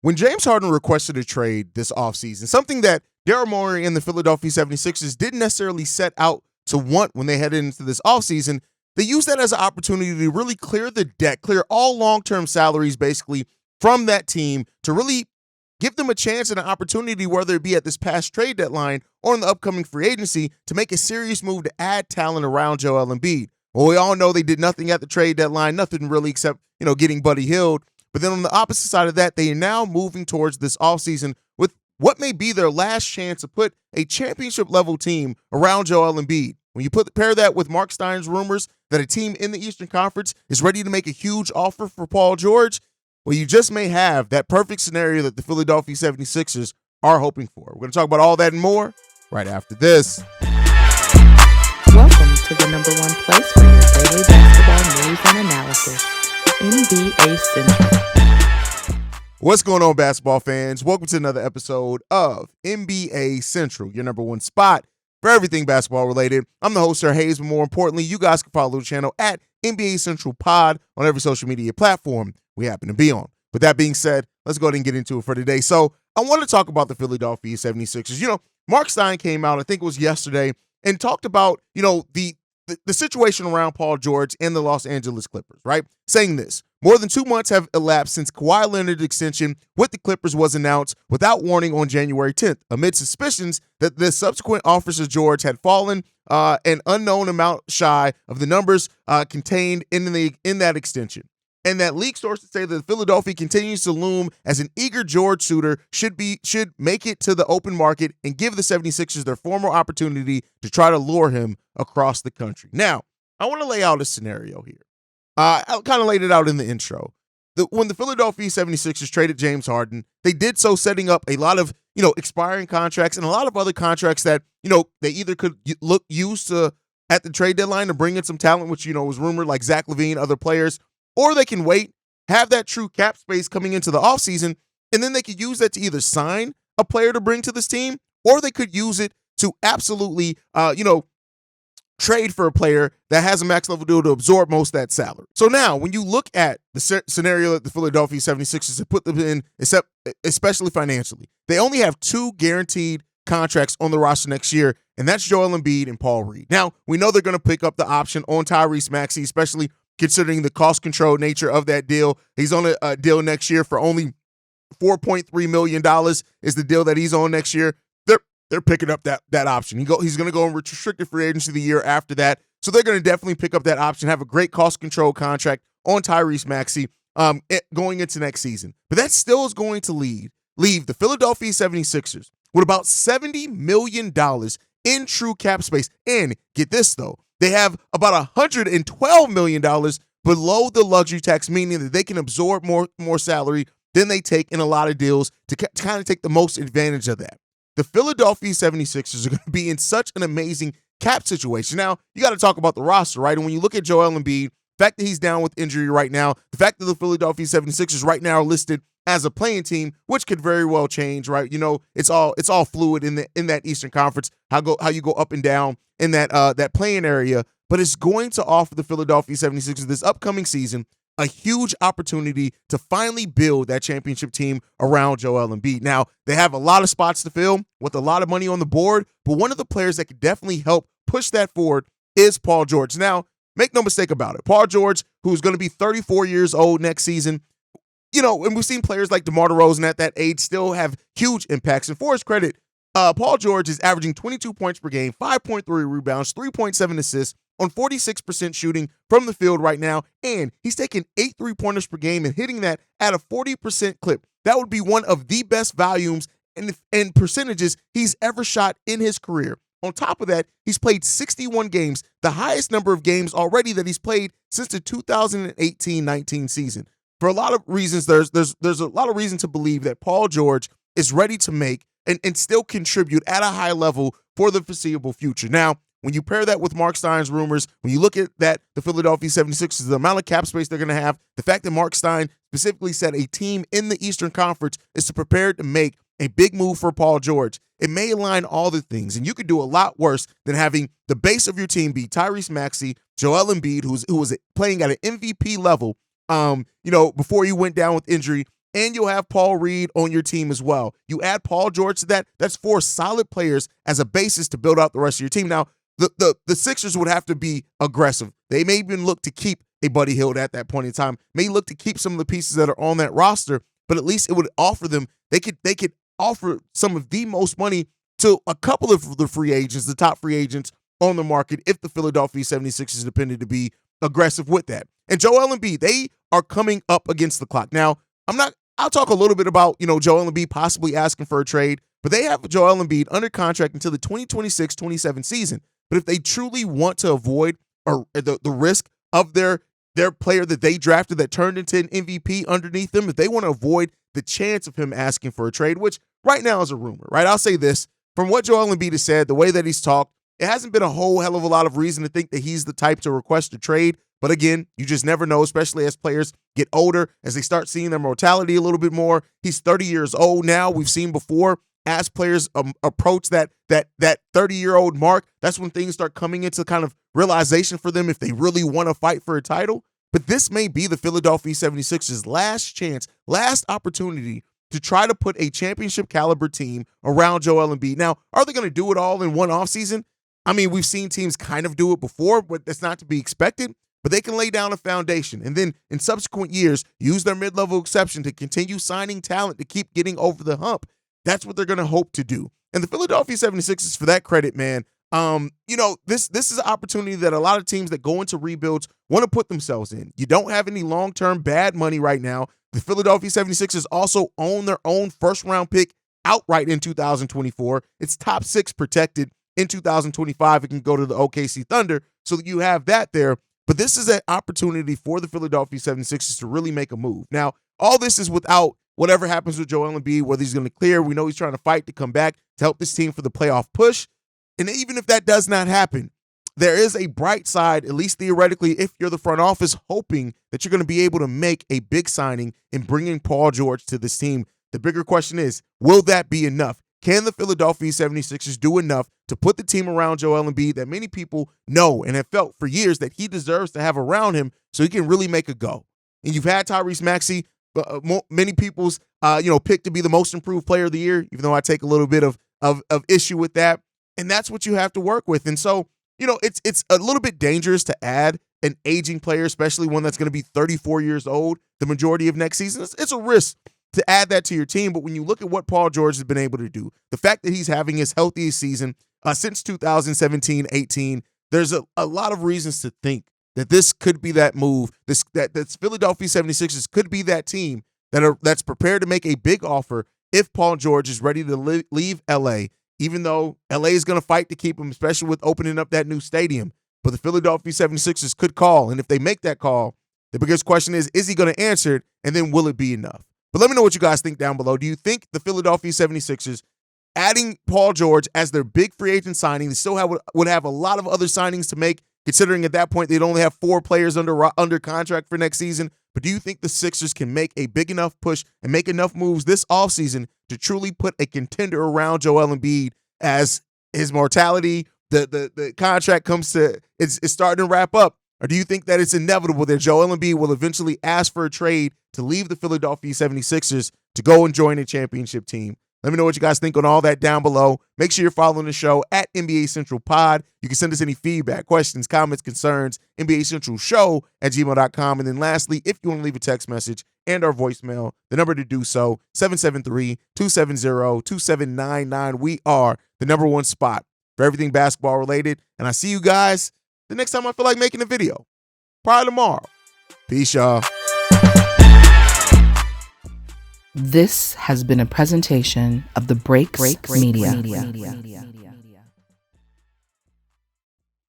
When James Harden requested a trade this offseason, something that Daryl Morey and the Philadelphia 76ers didn't necessarily set out to want when they headed into this offseason, they used that as an opportunity to really clear the deck, clear all long-term salaries basically from that team to really give them a chance and an opportunity, whether it be at this past trade deadline or in the upcoming free agency, to make a serious move to add talent around Joel Embiid. Well, we all know they did nothing at the trade deadline, nothing really except, getting Buddy Hield. But then on the opposite side of that, they are now moving towards this offseason with what may be their last chance to put a championship-level team around Joel Embiid. When you pair that with Mark Stein's rumors that a team in the Eastern Conference is ready to make a huge offer for Paul George, well, you just may have that perfect scenario that the Philadelphia 76ers are hoping for. We're going to talk about all that and more right after this. Welcome to the number one place for your daily basketball news and analysis, NBA Central. What's going on, basketball fans? Welcome to another episode of NBA Central, your number one spot for everything basketball related. I'm the host, Sir Haize, but more importantly, you guys can follow the channel at NBA Central Pod on every social media platform we happen to be on. With that being said, let's go ahead and get into it for today. So I want to talk about the Philadelphia 76ers. Mark Stein came out, I think it was yesterday, and talked about, the situation around Paul George and the Los Angeles Clippers, right? Saying this: more than 2 months have elapsed since Kawhi Leonard's extension with the Clippers was announced without warning on January 10th, amid suspicions that the subsequent offers of George had fallen an unknown amount shy of the numbers contained in that extension. And that leak sources say that Philadelphia continues to loom as an eager George suitor should make it to the open market and give the 76ers their formal opportunity to try to lure him across the country. Now, I want to lay out a scenario here. I kind of laid it out in the intro. When the Philadelphia 76ers traded James Harden, they did so setting up a lot of, expiring contracts and a lot of other contracts that, they either could use to at the trade deadline to bring in some talent, which, was rumored, like Zach LaVine, other players, or they can wait, have that true cap space coming into the offseason, and then they could use that to either sign a player to bring to this team, or they could use it to absolutely, trade for a player that has a max level deal to absorb most of that salary. So now, when you look at the scenario that the Philadelphia 76ers have put them in, especially financially, they only have 2 guaranteed contracts on the roster next year, and that's Joel Embiid and Paul Reed. Now, we know they're going to pick up the option on Tyrese Maxey, especially considering the cost-controlled nature of that deal. He's on a deal next year for only $4.3 million is the deal that he's on next year. They're picking up that option. He's going to go in restricted free agency the year after that. So they're going to definitely pick up that option, have a great cost-controlled contract on Tyrese Maxey going into next season. But that still is going to leave the Philadelphia 76ers with about $70 million in true cap space. And get this, though. They have about $112 million below the luxury tax, meaning that they can absorb more salary than they take in a lot of deals to kind of take the most advantage of that. The Philadelphia 76ers are going to be in such an amazing cap situation. Now, you got to talk about the roster, right? And when you look at Joel Embiid, the fact that he's down with injury right now, the fact that the Philadelphia 76ers right now are listed as a playing team, which could very well change, right? It's all fluid in that Eastern Conference, how you go up and down in that playing area, but it's going to offer the Philadelphia 76ers this upcoming season a huge opportunity to finally build that championship team around Joel Embiid. Now, they have a lot of spots to fill with a lot of money on the board, but one of the players that could definitely help push that forward is Paul George. Now, make no mistake about it. Paul George, who's going to be 34 years old next season, and we've seen players like DeMar DeRozan at that age still have huge impacts. And for his credit, Paul George is averaging 22 points per game, 5.3 rebounds, 3.7 assists on 46% shooting from the field right now. And he's taking 8 3-pointers per game and hitting that at a 40% clip. That would be one of the best volumes and percentages he's ever shot in his career. On top of that, he's played 61 games, the highest number of games already that he's played since the 2018-19 season. For a lot of reasons, there's a lot of reason to believe that Paul George is ready to make and still contribute at a high level for the foreseeable future. Now, when you pair that with Mark Stein's rumors, when you look at that, the Philadelphia 76ers, the amount of cap space they're going to have, the fact that Mark Stein specifically said a team in the Eastern Conference is prepared to make a big move for Paul George, it may align all the things. And you could do a lot worse than having the base of your team be Tyrese Maxey, Joel Embiid, who was playing at an MVP level, before he went down with injury, and you'll have Paul Reed on your team as well. You add Paul George to that, that's 4 solid players as a basis to build out the rest of your team. Now, the Sixers would have to be aggressive. They may even look to keep a Buddy Hield at that point in time, may look to keep some of the pieces that are on that roster, but at least it would offer them, they could offer some of the most money to a couple of the free agents, the top free agents on the market, if the Philadelphia 76ers depended to be aggressive with that. And Joel Embiid, they are coming up against the clock. Now, I'll talk a little bit about, Joel Embiid possibly asking for a trade, but they have Joel Embiid under contract until the 2026-27 season. But if they truly want to avoid the risk of their player that they drafted that turned into an MVP underneath them, if they want to avoid the chance of him asking for a trade, which right now is a rumor, right? I'll say this, from what Joel Embiid has said, the way that he's talked, it hasn't been a whole hell of a lot of reason to think that he's the type to request a trade. But again, you just never know, especially as players get older, as they start seeing their mortality a little bit more. He's 30 years old now. We've seen before, as players approach that 30-year-old mark, that's when things start coming into kind of realization for them if they really want to fight for a title. But this may be the Philadelphia 76ers' last chance, last opportunity to try to put a championship caliber team around Joel Embiid. Now, are they going to do it all in one offseason? I mean, we've seen teams kind of do it before, but that's not to be expected. But they can lay down a foundation and then in subsequent years use their mid-level exception to continue signing talent to keep getting over the hump. That's what they're going to hope to do. And the Philadelphia 76ers, for that credit, man, this is an opportunity that a lot of teams that go into rebuilds want to put themselves in. You don't have any long-term bad money right now. The Philadelphia 76ers also own their own first-round pick outright in 2024. It's top 6 protected in 2025. It can go to the OKC Thunder, so that you have that there. But this is an opportunity for the Philadelphia 76ers to really make a move. Now, all this is without whatever happens with Joel Embiid, whether he's going to clear. We know he's trying to fight to come back to help this team for the playoff push. And even if that does not happen, there is a bright side, at least theoretically, if you're the front office, hoping that you're going to be able to make a big signing in bringing Paul George to this team. The bigger question is, will that be enough? Can the Philadelphia 76ers do enough to put the team around Joel Embiid that many people know and have felt for years that he deserves to have around him so he can really make a go? And you've had Tyrese Maxey, many people's picked to be the most improved player of the year, even though I take a little bit of issue with that. And that's what you have to work with. And so, it's a little bit dangerous to add an aging player, especially one that's going to be 34 years old the majority of next season. It's a risk to add that to your team. But when you look at what Paul George has been able to do, the fact that he's having his healthiest season since 2017-18, there's a lot of reasons to think that this could be that move, that Philadelphia 76ers could be that team that's prepared to make a big offer if Paul George is ready to leave LA, even though LA is going to fight to keep him, especially with opening up that new stadium. But the Philadelphia 76ers could call, and if they make that call, the biggest question is he going to answer it, and then will it be enough? But let me know what you guys think down below. Do you think the Philadelphia 76ers adding Paul George as their big free agent signing, they still would have a lot of other signings to make, considering at that point they'd only have 4 players under contract for next season? But do you think the Sixers can make a big enough push and make enough moves this offseason to truly put a contender around Joel Embiid as his mortality, the contract comes to, it's starting to wrap up? Or do you think that it's inevitable that Joel Embiid will eventually ask for a trade to leave the Philadelphia 76ers to go and join a championship team? Let me know what you guys think on all that down below. Make sure you're following the show at NBA Central Pod. You can send us any feedback, questions, comments, concerns, NBA Central Show at gmail.com. And then lastly, if you want to leave a text message and our voicemail, the number to do so, 773-270-2799. We are the #1 spot for everything basketball related. And I see you guys the next time I feel like making a video. Probably tomorrow. Peace, y'all. This has been a presentation of the Breaks Media.